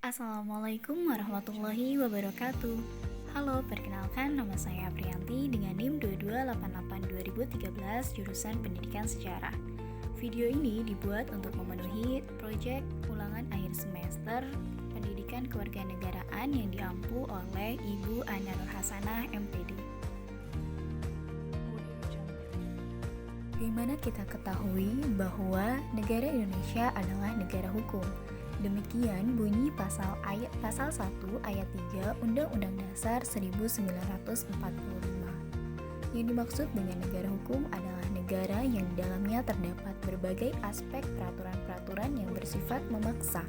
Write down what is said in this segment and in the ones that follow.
Assalamualaikum warahmatullahi wabarakatuh. Halo, perkenalkan nama saya Aprianti dengan NIM 2288-2013 jurusan Pendidikan Sejarah. Video ini dibuat untuk memenuhi proyek ulangan akhir semester Pendidikan Kewarganegaraan yang diampu oleh Ibu Ana Nur Hasanah, MPD. Bagaimana kita ketahui bahwa negara Indonesia adalah negara hukum? Demikian bunyi pasal 1 ayat 3 Undang-Undang Dasar 1945. Yang dimaksud dengan negara hukum adalah negara yang di dalamnya terdapat berbagai aspek peraturan-peraturan yang bersifat memaksa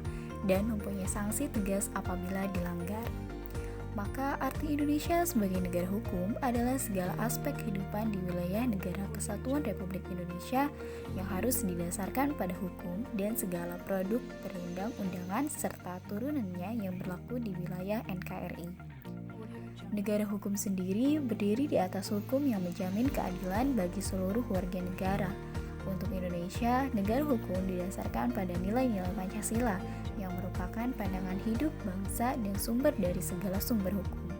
dan mempunyai sanksi tegas apabila dilanggar. Maka arti Indonesia sebagai negara hukum adalah segala aspek kehidupan di wilayah negara Kesatuan Republik Indonesia yang harus didasarkan pada hukum dan segala produk perundang-undangan serta turunannya yang berlaku di wilayah NKRI. Negara hukum sendiri berdiri di atas hukum yang menjamin keadilan bagi seluruh warga negara. Untuk Indonesia, negara hukum didasarkan pada nilai-nilai Pancasila yang merupakan pandangan hidup bangsa dan sumber dari segala sumber hukum.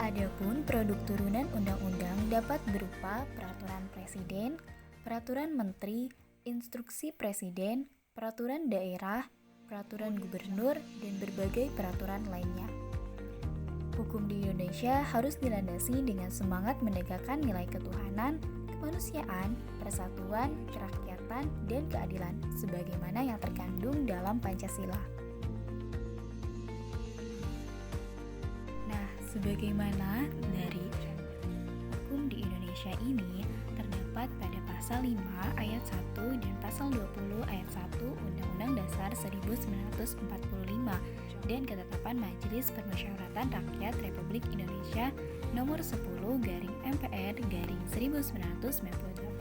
Adapun produk turunan undang-undang dapat berupa peraturan presiden, peraturan menteri, instruksi presiden, peraturan daerah, peraturan gubernur, dan berbagai peraturan lainnya. Hukum di Indonesia harus dilandasi dengan semangat menegakkan nilai ketuhanan, kemanusiaan, persatuan, kerakyatan, dan keadilan sebagaimana yang terkandung dalam Pancasila. Nah, sebagaimana dari hukum di Indonesia ini terdapat pada pasal 5 ayat 1 dan pasal 20 ayat 1 Undang-Undang Dasar 1945 dan Ketetapan Majelis Permusyawaratan Rakyat Republik Indonesia Nomor 10/MPR/1998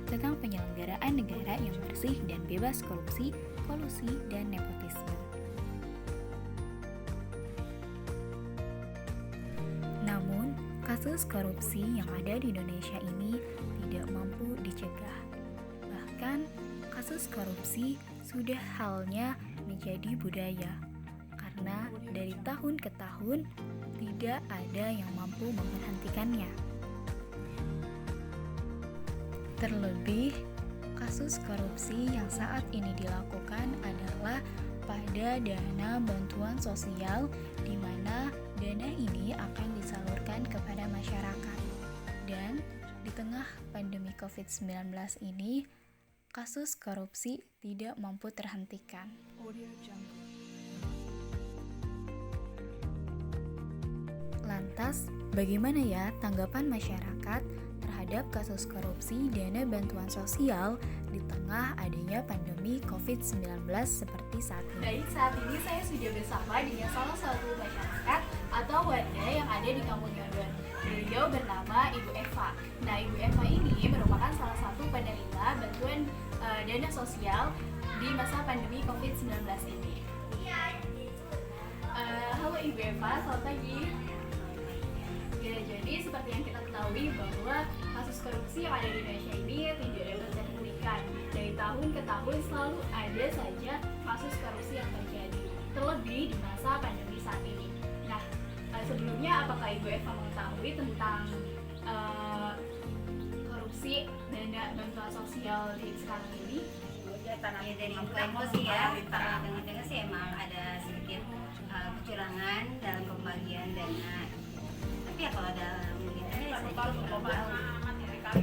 tentang penyelenggaraan negara yang bersih dan bebas korupsi, kolusi, dan nepotisme. Namun, kasus korupsi yang ada di Indonesia ini tidak mampu dicegah. Bahkan, kasus korupsi sudah halnya menjadi budaya. Karena dari tahun ke tahun tidak ada yang mampu memberhentikannya. Terlebih, kasus korupsi yang saat ini dilakukan adalah pada dana bantuan sosial di mana dana ini akan disalurkan kepada masyarakat. Dan di tengah pandemi COVID-19 ini, kasus korupsi tidak mampu terhentikan. Lantas, bagaimana ya tanggapan masyarakat terhadap kasus korupsi dana bantuan sosial di tengah adanya pandemi COVID-19 seperti saat ini? Baik, saat ini saya sudah bersama dengan salah satu masyarakat atau warga yang ada di Kampung Yondon. Beliau bernama Ibu Eva. Nah, Ibu Eva ini merupakan salah satu penerima bantuan dana sosial di masa pandemi COVID-19 ini. Halo Ibu Eva, selamat pagi. Ya, jadi seperti yang kita ketahui bahwa kasus korupsi yang ada di Indonesia ini tidak dapat terhentikan. Dari tahun ke tahun selalu ada saja kasus korupsi yang terjadi, terlebih di masa pandemi saat ini. Nah, sebelumnya apakah Ibu Eva mengetahui tentang korupsi dana bantuan sosial di sekarang ini? Ya, dari info sih ya, dengar-dengar sih emang ada sedikit kecurangan dalam pembagian dana. Tapi ya kalau dalam begini saya juga tahu.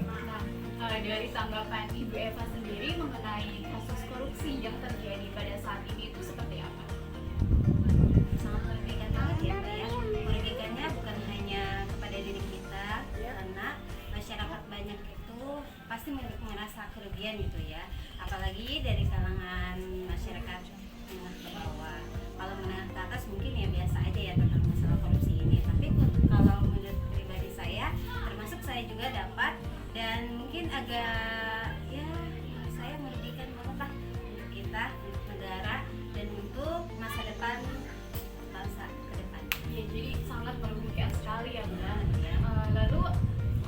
Nah, dari tanggapan Ibu Eva sendiri mengenai kasus korupsi yang terjadi pada saat ini itu seperti apa? Sangat merugikan banget ya Mbak ya. Merugikannya bukan hanya kepada diri kita, karena masyarakat banyak itu pasti merasa kerugian gitu ya. Apalagi dari kalangan masyarakat menengah ke bawah. Kalau menengah ke atas mungkin ya biasa aja ya tentang masalah korupsi ini. Tapi kalau menurut pribadi saya, termasuk saya juga dapat dan mungkin agak ya saya merugikan banget lah untuk kita, untuk negara dan untuk masa depan bangsa ke depan. Ya, jadi sangat merugikan sekali ya Mbak. Lalu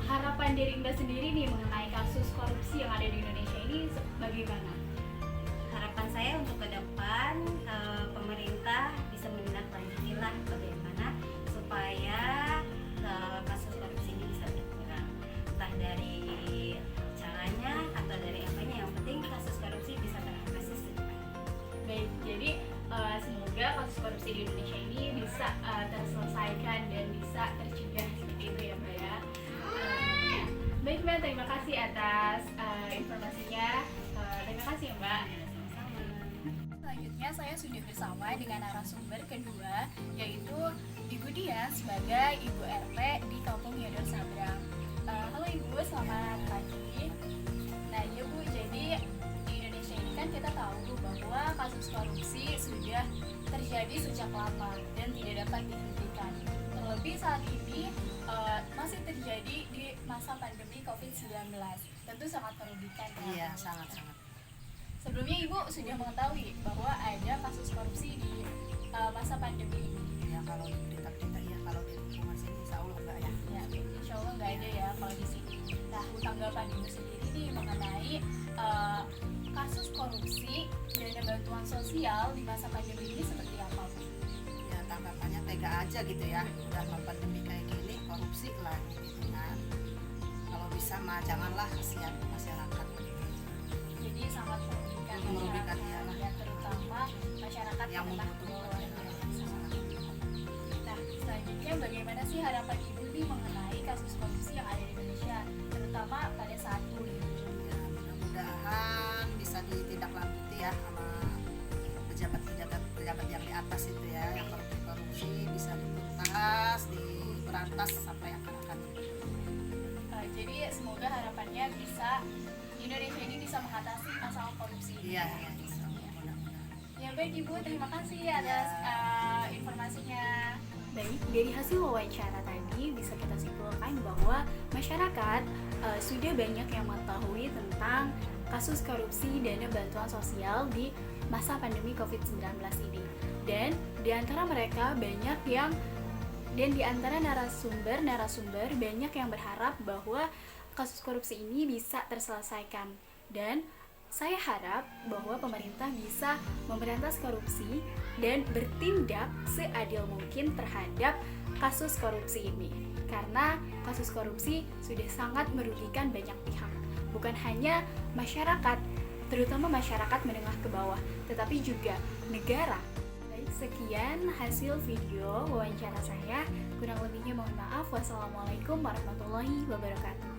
harapan dari Mbak sendiri nih mengenai kasus korupsi yang ada di Indonesia ini bagaimana? Harapan saya untuk ke depan korupsi di Indonesia ini bisa terselesaikan dan bisa tercegah seperti itu ya Mbak ya. Baik Mbak, terima kasih atas informasinya. Terima kasih ya Mbak. Selanjutnya saya sudah bersama dengan narasumber kedua, yaitu Ibu Dian sebagai Ibu RT di Kampung Yodor Sabrang. Halo Ibu, selamat pagi. Nah ya Bu, jadi di Indonesia ini kan kita tahu bahwa kasus korupsi sudah terjadi sejak lama dan tidak dapat dihentikan. Terlebih saat ini masih terjadi di masa pandemi COVID-19. Tentu sangat merugikan. Iya, sangat-sangat. Sebelumnya Ibu sudah mengetahui bahwa ada kasus korupsi di masa pandemi ini. Ya kalau di berita-berita ya, kalau di lingkungan sini insya Allah enggak ya. Ya, insya Allah nggak ada ya kalau di sini. Nah, tanggapan Ibu sendiri nih mengenai kasus korupsi dana bantuan sosial di masa pandemi ini seperti apa, Bu? Ya tanggapannya tega aja gitu ya. Udah mau pandemi kayak gini, korupsi lagi gitu kan. Kalau bisa mah janganlah, kasihan masyarakat. Jadi sangat merugikan Merugikan, masyarakat, iyalah. ya, terutama masyarakat Yang menengah membutuhkan. bawah. Nah, selanjutnya bagaimana sih harapan Ibu nih mengenai kasus korupsi yang ada di Indonesia, terutama pada saat ini? Ya mudah-mudahan bisa ditindaklanjuti ya sama pejabat yang di atas itu ya, yang korupsi bisa dituntas, diberantas sampai akar-akar. Jadi semoga harapannya bisa Indonesia ini bisa mengatasi masalah korupsi. Iya, insya Allah, mudah-mudahan. Ya baik Ibu, terima kasih atas informasinya. Baik, dari hasil wawancara tadi bisa kita simpulkan bahwa masyarakat sudah banyak yang mengetahui tentang kasus korupsi dana bantuan sosial di masa pandemi COVID-19 ini. Dan di antara mereka banyak yang di antara narasumber banyak yang berharap bahwa kasus korupsi ini bisa terselesaikan. Dan saya harap bahwa pemerintah bisa memberantas korupsi dan bertindak seadil mungkin terhadap kasus korupsi ini. Karena kasus korupsi sudah sangat merugikan banyak pihak. Bukan hanya masyarakat, terutama masyarakat menengah ke bawah, tetapi juga negara. Baik, sekian hasil video wawancara saya. Kurang lebihnya mohon maaf. Wassalamualaikum warahmatullahi wabarakatuh.